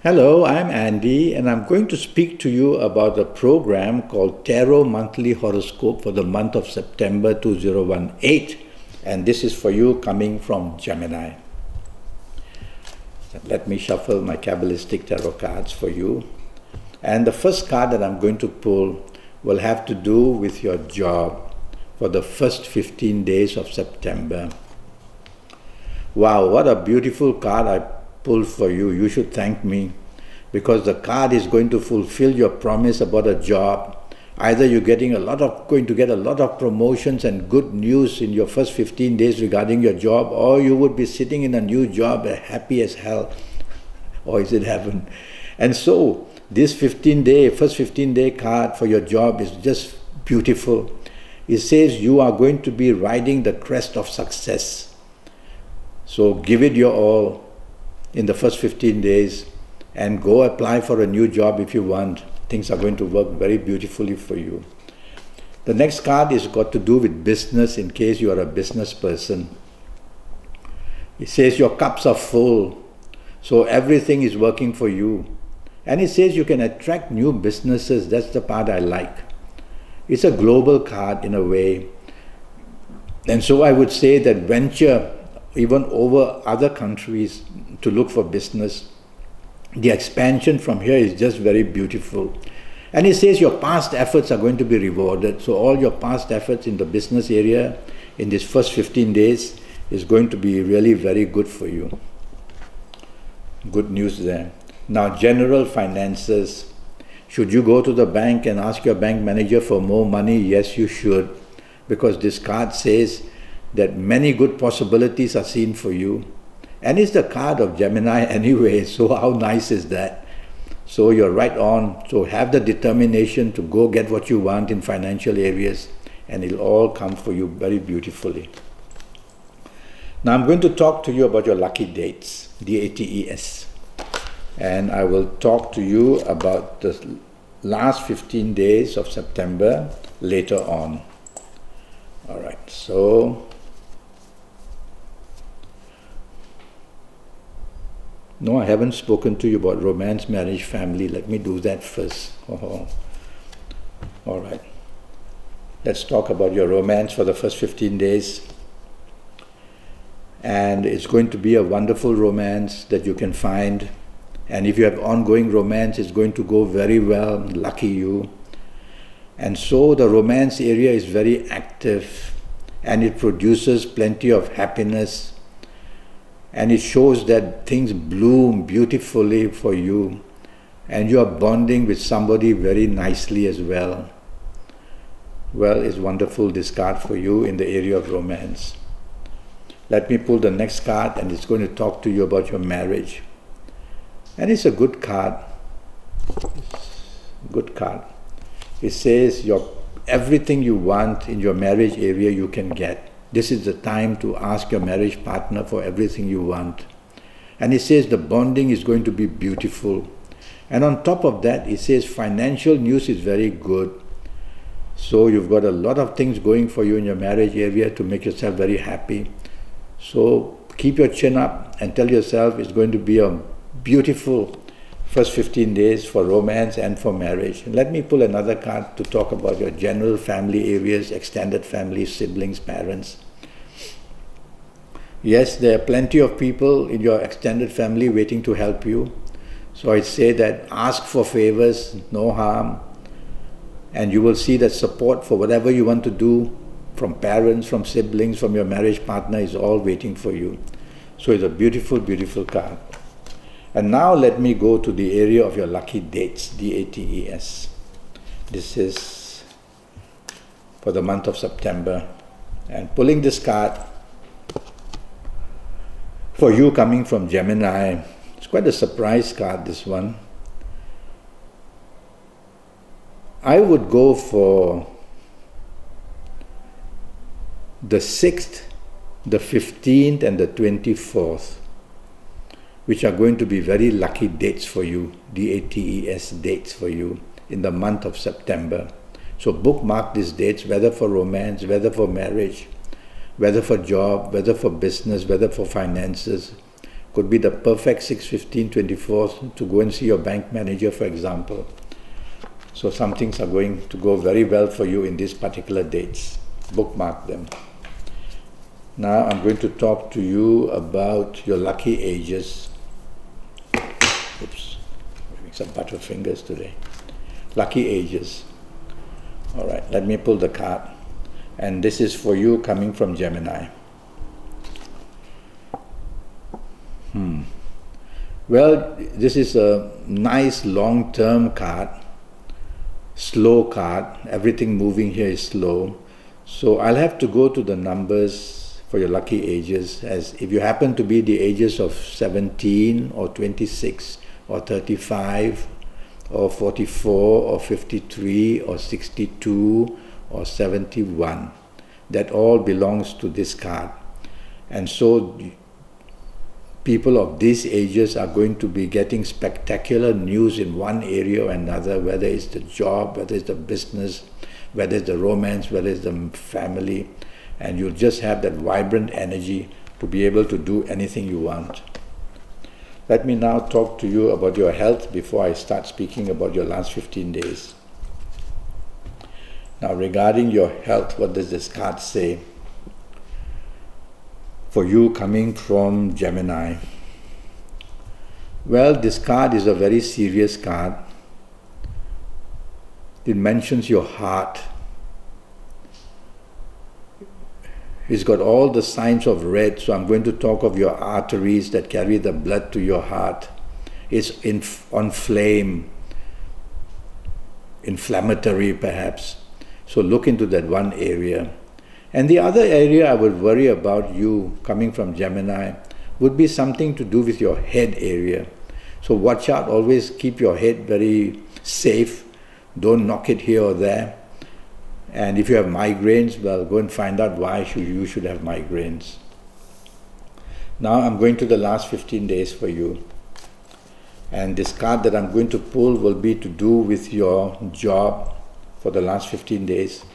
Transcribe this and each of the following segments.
Hello, I'm Andy, and I'm going to speak to you about a program called Tarot Monthly Horoscope for the month of September 2018. And this is for you coming from Gemini. Let me shuffle my Kabbalistic tarot cards for you. And the first card that I'm going to pull will have to do with your job for the first 15 days of September. Wow, what a beautiful card I pulled for you. You should thank me, because the card is going to fulfill your promise about a job. Either you're going to get a lot of promotions and good news in your first 15 days regarding your job, or you would be sitting in a new job happy as hell. Or is it heaven? And so this first 15-day card for your job is just beautiful. It says you are going to be riding the crest of success. So give it your all in the first 15 days and go apply for a new job if you want. Things are going to work very beautifully for you. The next card is got to do with business, in case you are a business person. It says your cups are full, so everything is working for you. And it says you can attract new businesses. That's the part I like. It's a global card in a way. And so I would say that venture even over other countries to look for business. The expansion from here is just very beautiful. And it says your past efforts are going to be rewarded. So all your past efforts in the business area in this first 15 days is going to be really very good for you. Good news there. Now, general finances. Should you go to the bank and ask your bank manager for more money? Yes, you should. Because this card says that many good possibilities are seen for you. And it's the card of Gemini anyway, so how nice is that? So you're right on. So have the determination to go get what you want in financial areas, and it'll all come for you very beautifully. Now I'm going to talk to you about your lucky dates, DATES. And I will talk to you about the last 15 days of September later on. All right, so no, I haven't spoken to you about romance, marriage, family. Let me do that first. All right. Let's talk about your romance for the first 15 days. And it's going to be a wonderful romance that you can find. And if you have ongoing romance, it's going to go very well. Lucky you. And so the romance area is very active, and it produces plenty of happiness. And it shows that things bloom beautifully for you, and you are bonding with somebody very nicely as well. Well, it's wonderful, this card for you in the area of romance. Let me pull the next card, and it's going to talk to you about your marriage. And it's a good card. Good card. It says everything you want in your marriage area you can get. This is the time to ask your marriage partner for everything you want. And it says the bonding is going to be beautiful. And on top of that, it says financial news is very good. So you've got a lot of things going for you in your marriage area to make yourself very happy. So keep your chin up and tell yourself it's going to be a beautiful first 15 days for romance and for marriage. And let me pull another card to talk about your general family areas, extended family, siblings, parents. Yes, there are plenty of people in your extended family waiting to help you. So I'd say that ask for favors, no harm. And you will see that support for whatever you want to do from parents, from siblings, from your marriage partner is all waiting for you. So it's a beautiful, beautiful card. And now let me go to the area of your lucky dates, DATES. This is for the month of September. And pulling this card for you coming from Gemini. It's quite a surprise card, this one. I would go for the 6th, the 15th, and the 24th. Which are going to be very lucky dates for you, DATES dates for you in the month of September. So bookmark these dates, whether for romance, whether for marriage, whether for job, whether for business, whether for finances. Could be the perfect 6/15/24 to go and see your bank manager, for example. So some things are going to go very well for you in these particular dates. Bookmark them. Now I'm going to talk to you about your lucky ages. Oops, having some butterfingers today. Lucky ages. All right, let me pull the card. And this is for you coming from Gemini. Well, this is a nice long-term card, slow card. Everything moving here is slow. So I'll have to go to the numbers for your lucky ages, as if you happen to be the ages of 17 or 26 or 35 or 44 or 53 or 62 or 71. That all belongs to this card. And so people of these ages are going to be getting spectacular news in one area or another, whether it's the job, whether it's the business, whether it's the romance, whether it's the family, and you'll just have that vibrant energy to be able to do anything you want. Let me now talk to you about your health before I start speaking about your last 15 days. Now, regarding your health, what does this card say? For you coming from Gemini. Well, this card is a very serious card. It mentions your heart. It's got all the signs of red, so I'm going to talk of your arteries that carry the blood to your heart. It's on flame, inflammatory perhaps. So look into that one area. And the other area I would worry about you coming from Gemini would be something to do with your head area. So watch out, always keep your head very safe. Don't knock it here or there. And if you have migraines, well, go and find out why you should have migraines. Now I'm going to the last 15 days for you. And this card that I'm going to pull will be to do with your job for the last 15 days.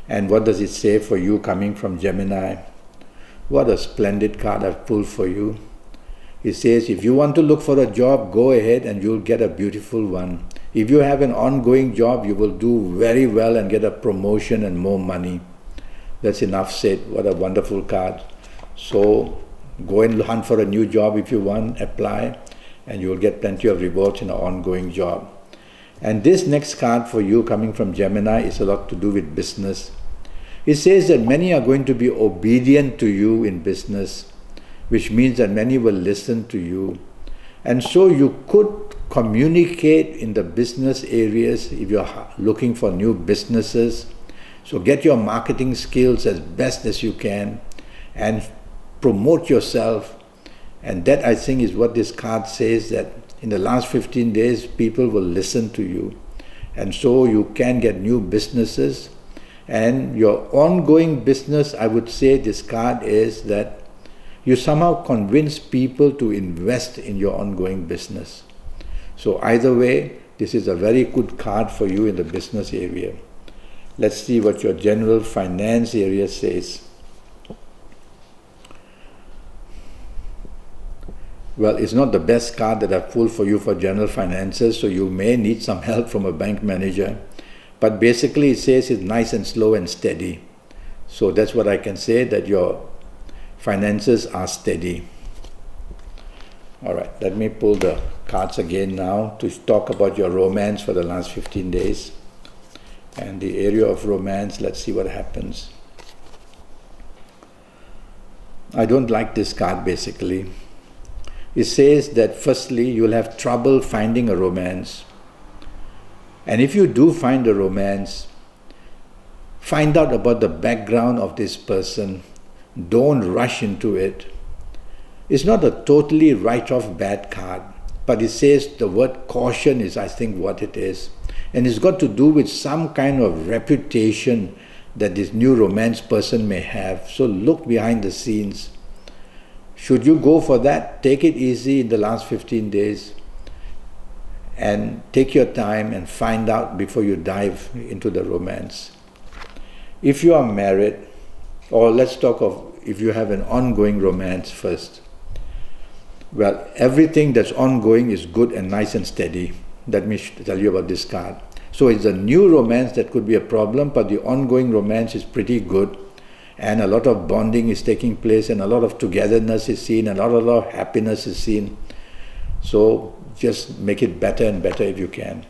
And what does it say for you coming from Gemini? What a splendid card I've pulled for you. It says, if you want to look for a job, go ahead and you'll get a beautiful one. If you have an ongoing job, you will do very well and get a promotion and more money. That's enough said. What a wonderful card. So go and hunt for a new job if you want, apply, and you'll get plenty of rewards in an ongoing job. And this next card for you coming from Gemini is a lot to do with business. It says that many are going to be obedient to you in business, which means that many will listen to you. And so you could communicate in the business areas if you're looking for new businesses. So get your marketing skills as best as you can and promote yourself. And that, I think, is what this card says, that in the last 15 days, people will listen to you. And so you can get new businesses. And your ongoing business, I would say this card is that you somehow convince people to invest in your ongoing business. So either way, this is a very good card for you in the business area. Let's see what your general finance area says. Well, it's not the best card that I've pulled for you for general finances, so you may need some help from a bank manager. But basically it says it's nice and slow and steady. So that's what I can say, that your finances are steady. All right, let me pull the cards again now to talk about your romance for the last 15 days. And the area of romance, let's see what happens. I don't like this card basically. It says that firstly, you'll have trouble finding a romance. And if you do find a romance, find out about the background of this person. Don't rush into it. It's not a totally write-off bad card, but it says the word caution is, I think, what it is. And it's got to do with some kind of reputation that this new romance person may have. So look behind the scenes. Should you go for that, take it easy in the last 15 days and take your time and find out before you dive into the romance. If you are married, or let's talk of if you have an ongoing romance first. Well, everything that's ongoing is good and nice and steady. Let me tell you about this card. So it's a new romance that could be a problem, but the ongoing romance is pretty good. And a lot of bonding is taking place, and a lot of togetherness is seen, and a lot of happiness is seen. So just make it better and better if you can.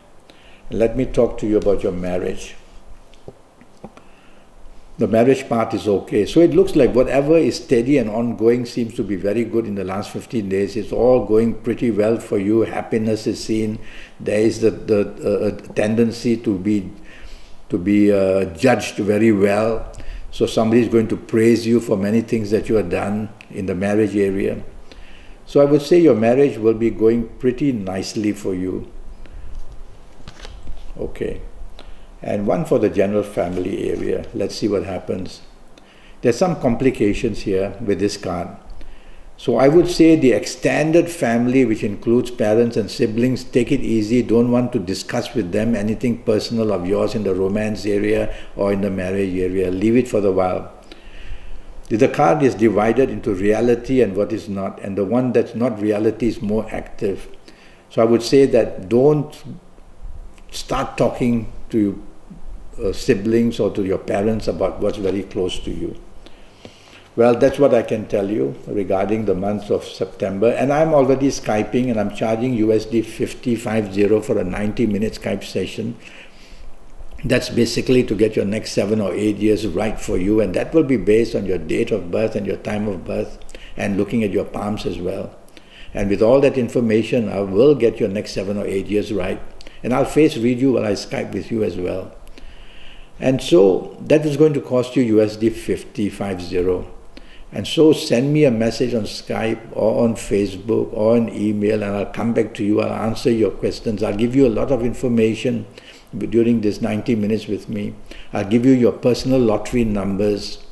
Let me talk to you about your marriage. The marriage part is okay. So it looks like whatever is steady and ongoing seems to be very good in the last 15 days. It's all going pretty well for you. Happiness is seen. There is the tendency to be judged very well. So somebody is going to praise you for many things that you have done in the marriage area. So I would say your marriage will be going pretty nicely for you. Okay. And one for the general family area. Let's see what happens. There's some complications here with this card. So I would say the extended family, which includes parents and siblings, take it easy. Don't want to discuss with them anything personal of yours in the romance area or in the marriage area. Leave it for the while. The card is divided into reality and what is not. And the one that's not reality is more active. So I would say that don't start talking to siblings or to your parents about what's very close to you. Well, that's what I can tell you regarding the month of September. And I'm already Skyping, and I'm charging USD 50 for a 90-minute Skype session. That's basically to get your next 7 or 8 years right for you, and that will be based on your date of birth and your time of birth, and looking at your palms as well. And with all that information, I will get your next 7 or 8 years right. And I'll face read you while I Skype with you as well. And so that is going to cost you USD 50. And so send me a message on Skype or on Facebook or an email, and I'll come back to you. I'll answer your questions. I'll give you a lot of information during this 90 minutes with me. I'll give you your personal lottery numbers.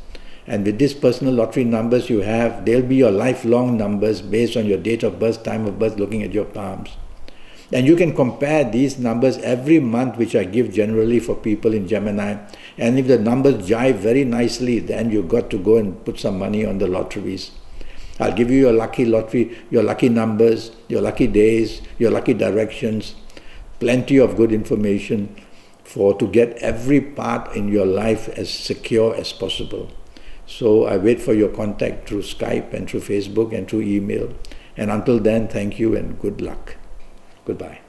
And with these personal lottery numbers you have, they'll be your lifelong numbers based on your date of birth, time of birth, looking at your palms. And you can compare these numbers every month, which I give generally for people in Gemini. And if the numbers jive very nicely, then you've got to go and put some money on the lotteries. I'll give you your lucky lottery, your lucky numbers, your lucky days, your lucky directions, plenty of good information to get every part in your life as secure as possible. So I wait for your contact through Skype and through Facebook and through email. And until then, thank you and good luck. Goodbye.